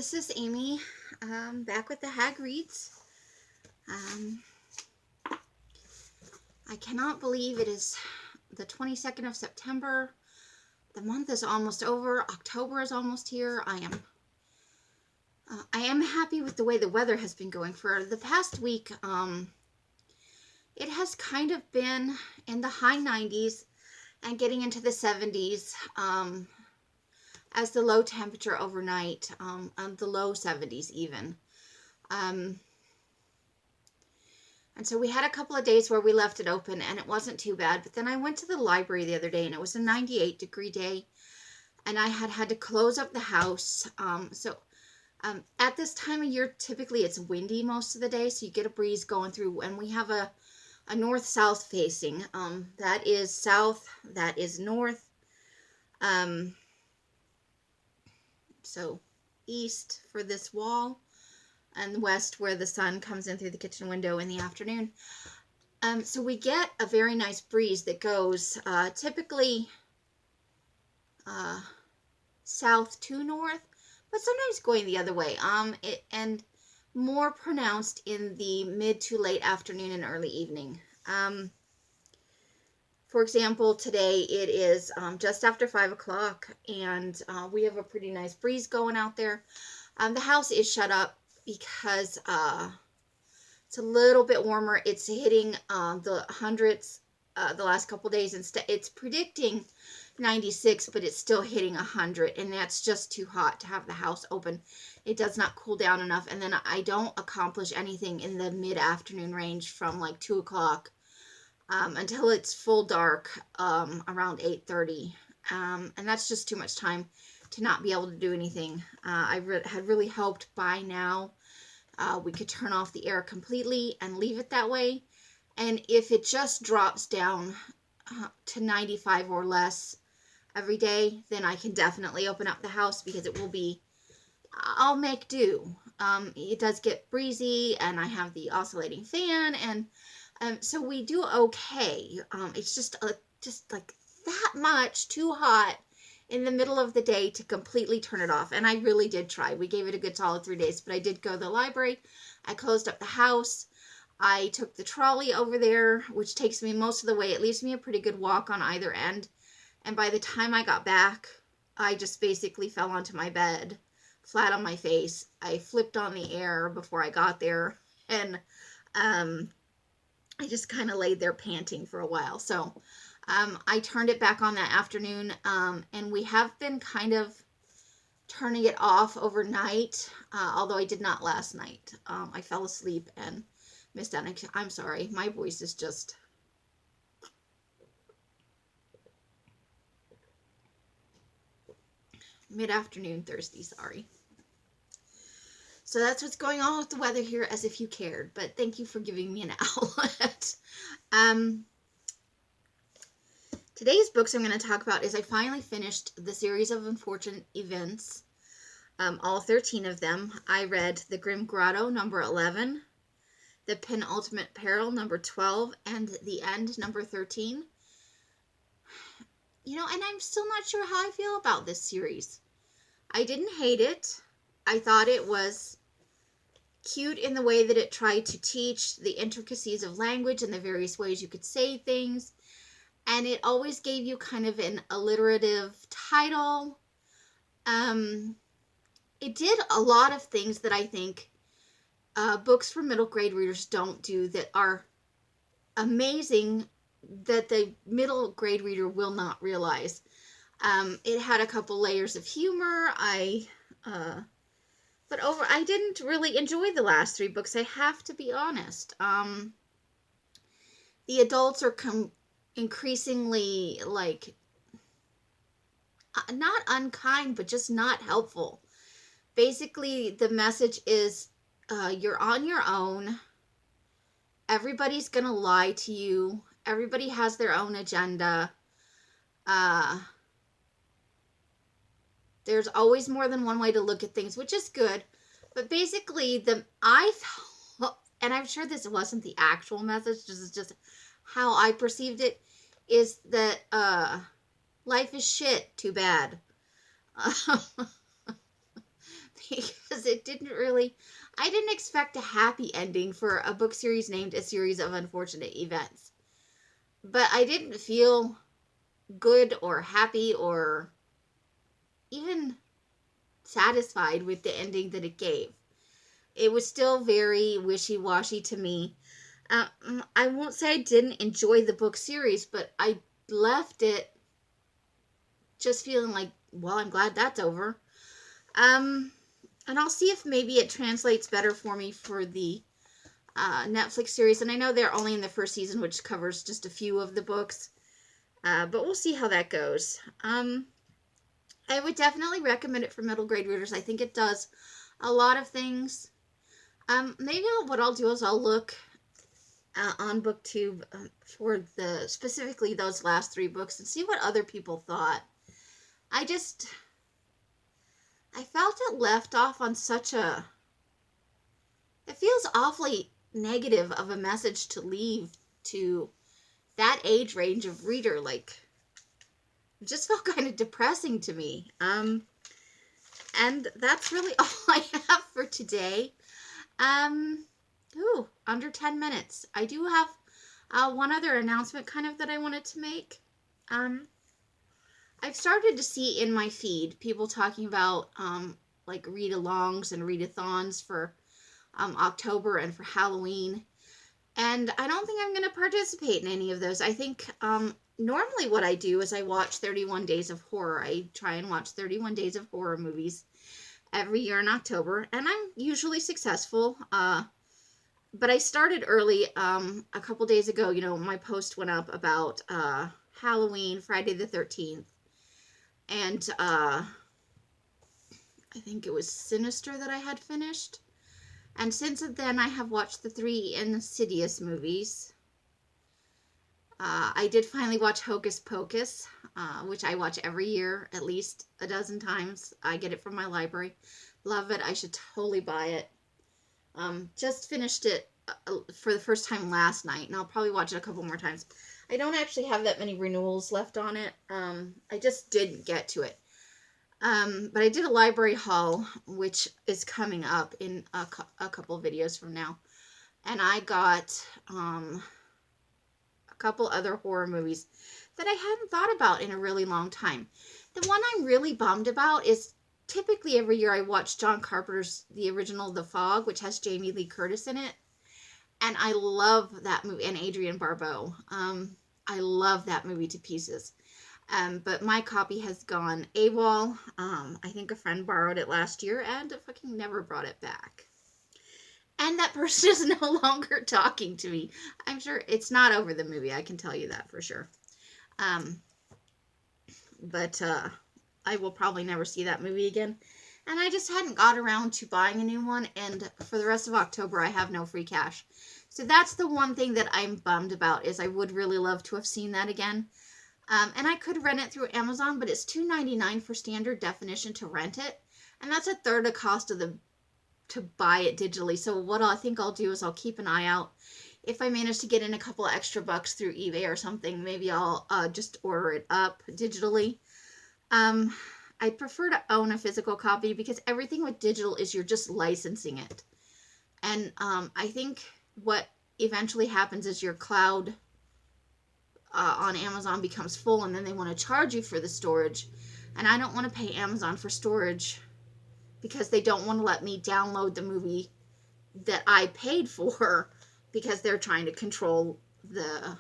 this is Amy, back with the Hag Reads. I cannot believe it is the 22nd of September. The month is almost over. October is almost here. I am happy with the way the weather has been going. For the past week, it has kind of been in the high 90s and getting into the 70s. As the low temperature overnight, the low 70s even. And so we had a couple of days where we left it open and it wasn't too bad. But then I went to the library the other day and it was a 98-degree day. And I had to close up the house. At this time of year, typically it's windy most of the day. So you get a breeze going through. And we have a north-south facing. That is south, that is north. So east for this wall and west where the sun comes in through the kitchen window in the afternoon. So we get a very nice breeze that goes typically south to north, but sometimes going the other way. And more pronounced in the mid to late afternoon and early evening. For example, today it is just after 5 o'clock, and we have a pretty nice breeze going out there. The house is shut up because it's a little bit warmer. It's hitting the hundreds the last couple days. Instead, it's predicting 96, but it's still hitting 100, and that's just too hot to have the house open. It does not cool down enough, and then I don't accomplish anything in the mid-afternoon range from like 2 o'clock. Until it's full dark around 8:30, and that's just too much time to not be able to do anything. I had really hoped by now we could turn off the air completely and leave it that way, and if it just drops down to 95 or less every day, then I can definitely open up the house because it will be, I'll make do. It does get breezy, and I have the oscillating fan, and so we do okay. It's just like that much too hot in the middle of the day to completely turn it off. And I really did try. We gave it a good solid 3 days, but I did go to the library. I closed up the house. I took the trolley over there, which takes me most of the way. It leaves me a pretty good walk on either end. And by the time I got back, I just basically fell onto my bed, flat on my face. I flipped on the air before I got there, and I just kind of laid there panting for a while. So I turned it back on that afternoon, and we have been kind of turning it off overnight, although I did not last night. I fell asleep and missed out. I'm sorry, my voice is just... mid-afternoon Thursday, sorry. So that's what's going on with the weather here, as if you cared. But thank you for giving me an outlet. Today's books I'm going to talk about is I finally finished the series of unfortunate events, all 13 of them. I read The Grim Grotto, number 11, The Penultimate Peril, number 12, and The End, number 13. You know, and I'm still not sure how I feel about this series. I didn't hate it. I thought it was cute in the way that it tried to teach the intricacies of language and the various ways you could say things. And it always gave you kind of an alliterative title. It did a lot of things that I think books for middle grade readers don't do that are amazing, that the middle grade reader will not realize. It had a couple layers of humor. But I didn't really enjoy the last 3 books, I have to be honest. The adults are increasingly, like, not unkind, but just not helpful. Basically, the message is, you're on your own. Everybody's gonna lie to you. Everybody has their own agenda. There's always more than one way to look at things, which is good. But basically, I felt, and I'm sure this wasn't the actual message, this is just how I perceived it, is that life is shit, too bad. because I didn't expect a happy ending for a book series named A Series of Unfortunate Events. But I didn't feel good or happy or even satisfied with the ending that it gave. It was still very wishy-washy to me. I won't say I didn't enjoy the book series, but I left it just feeling like, well, I'm glad that's over. And I'll see if maybe it translates better for me for the Netflix series. And I know they're only in the first season, which covers just a few of the books. But we'll see how that goes. I would definitely recommend it for middle grade readers. I think it does a lot of things. Maybe what I'll do is I'll look on BookTube for specifically those last 3 books and see what other people thought. I felt it left off on such a... It feels awfully negative of a message to leave to that age range of reader. Like, it just felt kind of depressing to me. And that's really all I have for today. Under 10 minutes. I do have one other announcement kind of that I wanted to make. I've started to see in my feed people talking about like read-alongs and read-a-thons for October and for Halloween. And I don't think I'm going to participate in any of those. I think normally what I do is I watch 31 Days of Horror. I try and watch 31 Days of Horror movies every year in October, and I'm usually successful. But I started early a couple days ago. You know, my post went up about Halloween, Friday the 13th, and I think it was Sinister that I had finished. And since then, I have watched the 3 Insidious movies. I did finally watch Hocus Pocus, which I watch every year, at least a dozen times. I get it from my library. Love it. I should totally buy it. Just finished it for the first time last night, and I'll probably watch it a couple more times. I don't actually have that many renewals left on it. I just didn't get to it. But I did a library haul, which is coming up in a couple of videos from now. And I got a couple other horror movies that I hadn't thought about in a really long time. The one I'm really bummed about is typically every year I watch John Carpenter's, the original The Fog, which has Jamie Lee Curtis in it. And I love that movie, and Adrienne Barbeau. I love that movie to pieces. But my copy has gone AWOL. I think a friend borrowed it last year and fucking never brought it back. And that person is no longer talking to me. I'm sure it's not over the movie. I can tell you that for sure. But I will probably never see that movie again. And I just hadn't got around to buying a new one. And for the rest of October, I have no free cash. So that's the one thing that I'm bummed about, is I would really love to have seen that again. And I could rent it through Amazon, but it's $2.99 for standard definition to rent it. And that's a third the cost of to buy it digitally. So what I think I'll do is I'll keep an eye out. If I manage to get in a couple of extra bucks through eBay or something, maybe I'll just order it up digitally. I prefer to own a physical copy because everything with digital is you're just licensing it. And I think what eventually happens is your cloud on Amazon becomes full, and then they want to charge you for the storage. And I don't want to pay Amazon for storage because they don't want to let me download the movie that I paid for, because they're trying to control the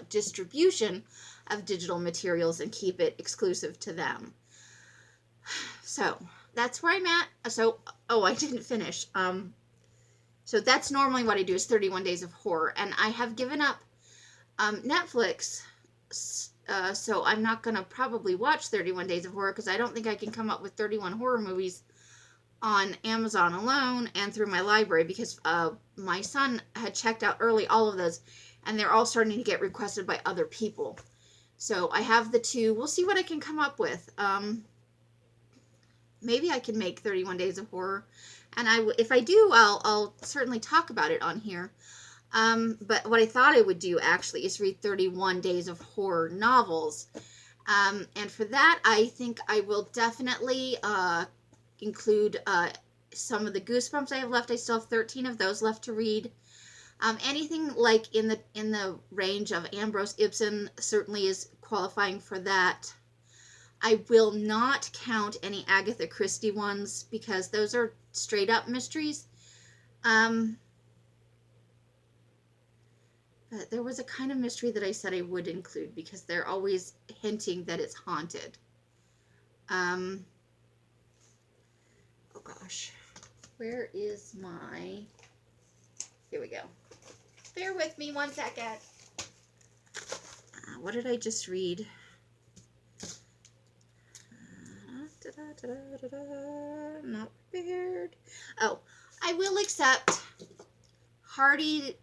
distribution of digital materials and keep it exclusive to them. So that's where I'm at. So, I didn't finish. So that's normally what I do, is 31 Days of Horror. And I have given up Netflix, so I'm not going to probably watch 31 Days of Horror, because I don't think I can come up with 31 horror movies on Amazon alone and through my library, because my son had checked out early all of those, and they're all starting to get requested by other people. So I have the 2. We'll see what I can come up with. Maybe I can make 31 Days of Horror, and if I do, I'll certainly talk about it on here. But what I thought I would do actually is read 31 Days of Horror novels. And for that, I think I will definitely include some of the Goosebumps I have left. I still have 13 of those left to read. Anything like in the range of Ambrose Ibsen certainly is qualifying for that. I will not count any Agatha Christie ones because those are straight up mysteries. But there was a kind of mystery that I said I would include because they're always hinting that it's haunted. Oh gosh, where is my... Here we go. Bear with me 1 second. What did I just read? Not prepared. Oh, I will accept Hardy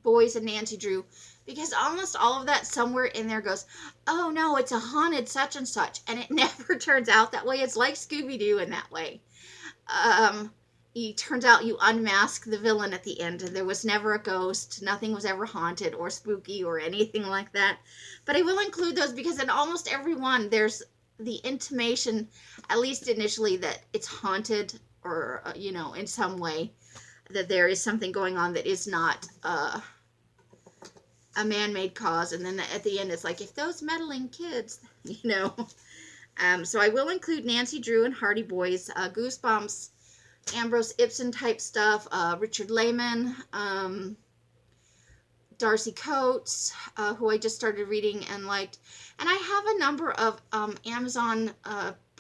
Boys and Nancy Drew because almost all of that somewhere in there goes, oh no, it's a haunted such and such, and it never turns out that way. It's like Scooby-Doo in that way. It turns out you unmask the villain at the end, and there was never a ghost. Nothing was ever haunted or spooky or anything like that. But I will include those because in almost every one, there's the intimation, at least initially, that it's haunted or, you know, in some way, that there is something going on that is not a man-made cause. And then at the end, it's like, if those meddling kids, you know. So I will include Nancy Drew and Hardy Boys, Goosebumps, Ambrose Ibsen type stuff, Richard Lehman, Darcy Coates, who I just started reading and liked. And I have a number of Amazon,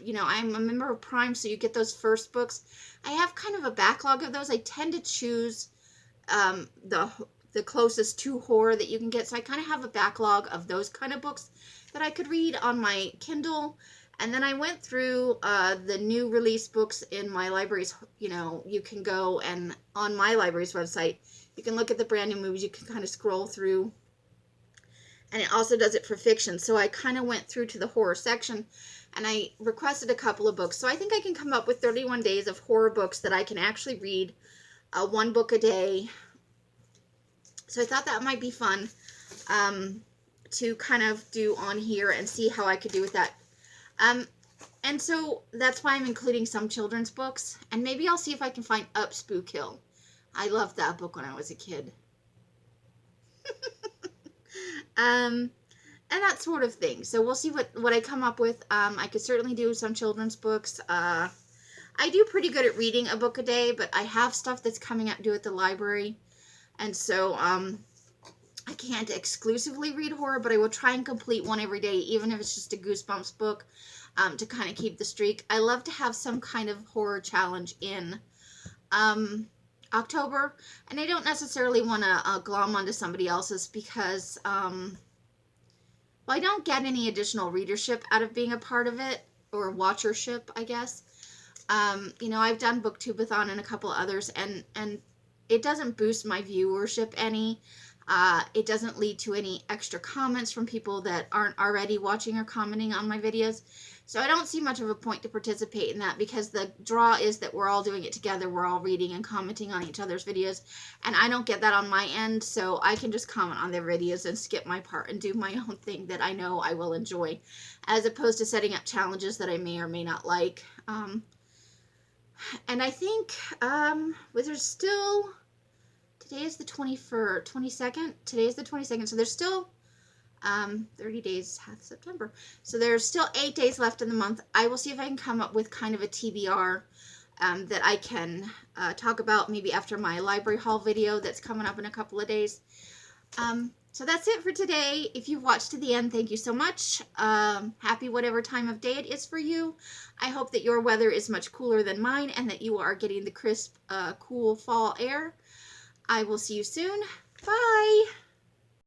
you know, I'm a member of Prime, so you get those first books. I have kind of a backlog of those. I tend to choose the closest to horror that you can get. So I kind of have a backlog of those kind of books that I could read on my Kindle. And then I went through the new release books in my libraries. You know, you can go and on my library's website, you can look at the brand new movies. You can kind of scroll through. And it also does it for fiction. So I kind of went through to the horror section and I requested a couple of books. So I think I can come up with 31 days of horror books that I can actually read, 1 book a day. So I thought that might be fun to kind of do on here and see how I could do with that. And so that's why I'm including some children's books. And maybe I'll see if I can find Up Spook Hill. I loved that book when I was a kid. And that sort of thing. So we'll see what I come up with. I could certainly do some children's books. I do pretty good at reading a book a day, but I have stuff that's coming up due at the library. And so I can't exclusively read horror, but I will try and complete one every day, even if it's just a Goosebumps book, to kind of keep the streak. I love to have some kind of horror challenge in October, and I don't necessarily want to glom onto somebody else's because, well, I don't get any additional readership out of being a part of it, or watchership, I guess. You know, I've done Booktubeathon and a couple others, and it doesn't boost my viewership any. It doesn't lead to any extra comments from people that aren't already watching or commenting on my videos. So I don't see much of a point to participate in that because the draw is that we're all doing it together. We're all reading and commenting on each other's videos. And I don't get that on my end, so I can just comment on their videos and skip my part and do my own thing that I know I will enjoy, as opposed to setting up challenges that I may or may not like. And I think there's still... Today is the 22nd. Today is the 22nd. So there's still 30 days, half September. So there's still 8 days left in the month. I will see if I can come up with kind of a TBR that I can talk about maybe after my library haul video that's coming up in a couple of days. So that's it for today. If you've watched to the end, thank you so much. Happy whatever time of day it is for you. I hope that your weather is much cooler than mine and that you are getting the crisp, cool fall air. I will see you soon. Bye.